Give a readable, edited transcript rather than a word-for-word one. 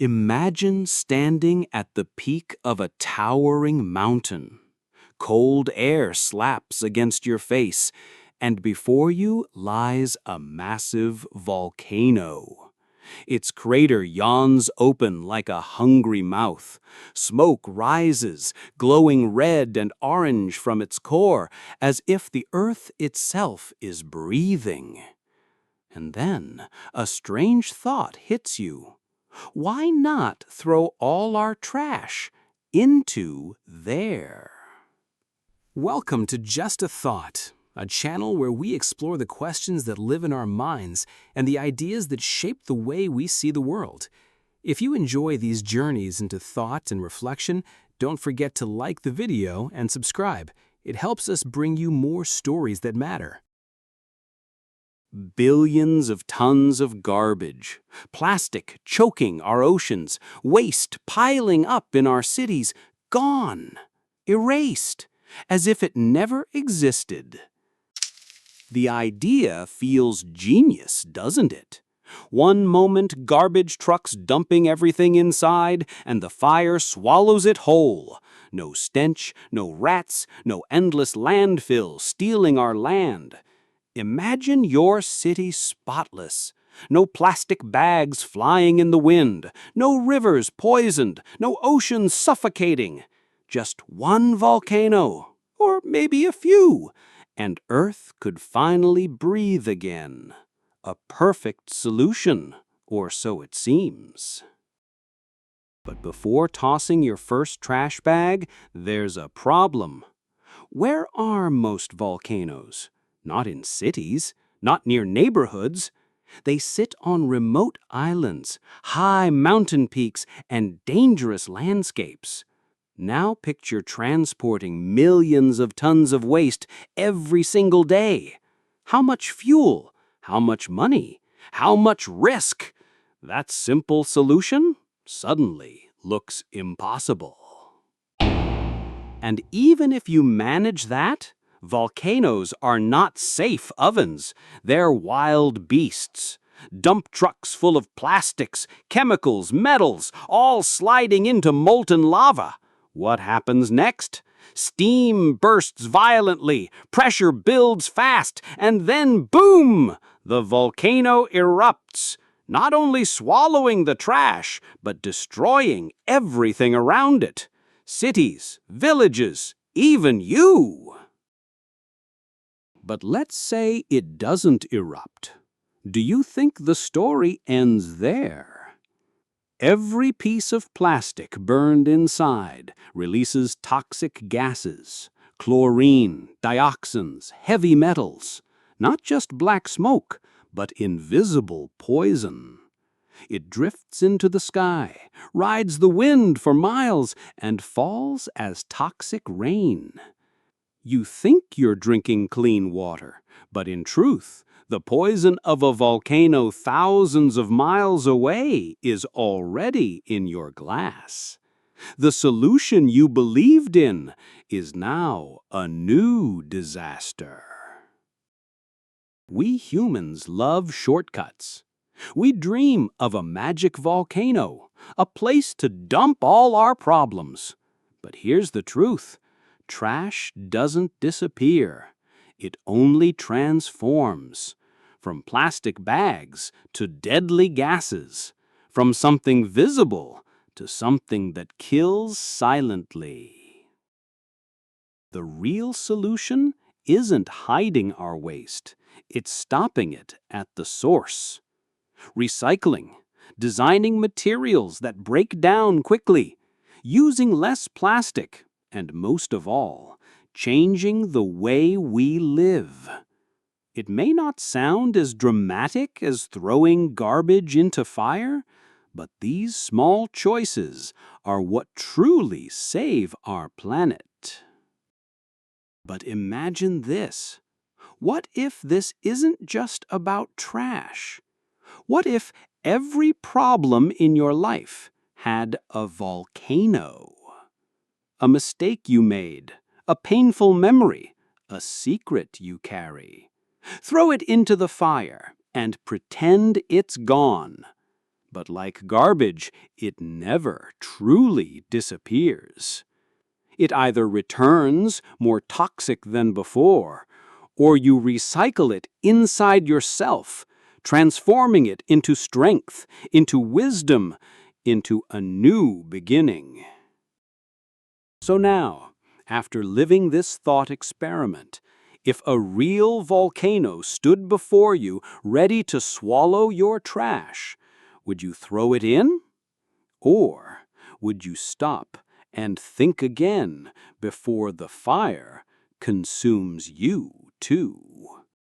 Imagine standing at the peak of a towering mountain. Cold air slaps against your face, and before you lies a massive volcano. Its crater yawns open like a hungry mouth. Smoke rises, glowing red and orange from its core, as if the earth itself is breathing. And then a strange thought hits you. Why not throw all our trash into there? Welcome to Just a Thought, a channel where we explore the questions that live in our minds and the ideas that shape the way we see the world. If you enjoy these journeys into thought and reflection, don't forget to like the video and subscribe. It helps us bring you more stories that matter. Billions of tons of garbage, plastic choking our oceans, waste piling up in our cities, gone, erased, as if it never existed. The idea feels genius, doesn't it? One moment, garbage trucks dumping everything inside, and the fire swallows it whole. No stench, no rats, no endless landfills stealing our land. Imagine your city spotless. No plastic bags flying in the wind, no rivers poisoned, no oceans suffocating. Just one volcano, or maybe a few, and Earth could finally breathe again. A perfect solution, or so it seems. But before tossing your first trash bag, there's a problem. Where are most volcanoes? Not in cities, not near neighborhoods. They sit on remote islands, high mountain peaks, and dangerous landscapes. Now picture transporting millions of tons of waste every single day. How much fuel? How much money? How much risk? That simple solution suddenly looks impossible. And even if you manage that, volcanoes are not safe ovens. They're wild beasts. Dump trucks full of plastics, chemicals, metals, all sliding into molten lava. What happens next? Steam bursts violently, pressure builds fast, and then boom! The volcano erupts, not only swallowing the trash, but destroying everything around it. Cities, villages, even you. But let's say it doesn't erupt. Do you think the story ends there? Every piece of plastic burned inside releases toxic gases, chlorine, dioxins, heavy metals, not just black smoke, but invisible poison. It drifts into the sky, rides the wind for miles, and falls as toxic rain. You think you're drinking clean water, but in truth, the poison of a volcano thousands of miles away is already in your glass. The solution you believed in is now a new disaster. We humans love shortcuts. We dream of a magic volcano, a place to dump all our problems. But here's the truth. Trash doesn't disappear. It only transforms. From plastic bags to deadly gases. From something visible to something that kills silently. The real solution isn't hiding our waste. It's stopping it at the source. Recycling, designing materials that break down quickly, using less plastic, and most of all, changing the way we live. It may not sound as dramatic as throwing garbage into fire, but these small choices are what truly save our planet. But imagine this. What if this isn't just about trash? What if every problem in your life had a volcano? A mistake you made, a painful memory, a secret you carry. Throw it into the fire and pretend it's gone. But like garbage, it never truly disappears. It either returns more toxic than before, or you recycle it inside yourself, transforming it into strength, into wisdom, into a new beginning. So now, after living this thought experiment, if a real volcano stood before you ready to swallow your trash, would you throw it in? Or would you stop and think again before the fire consumes you too?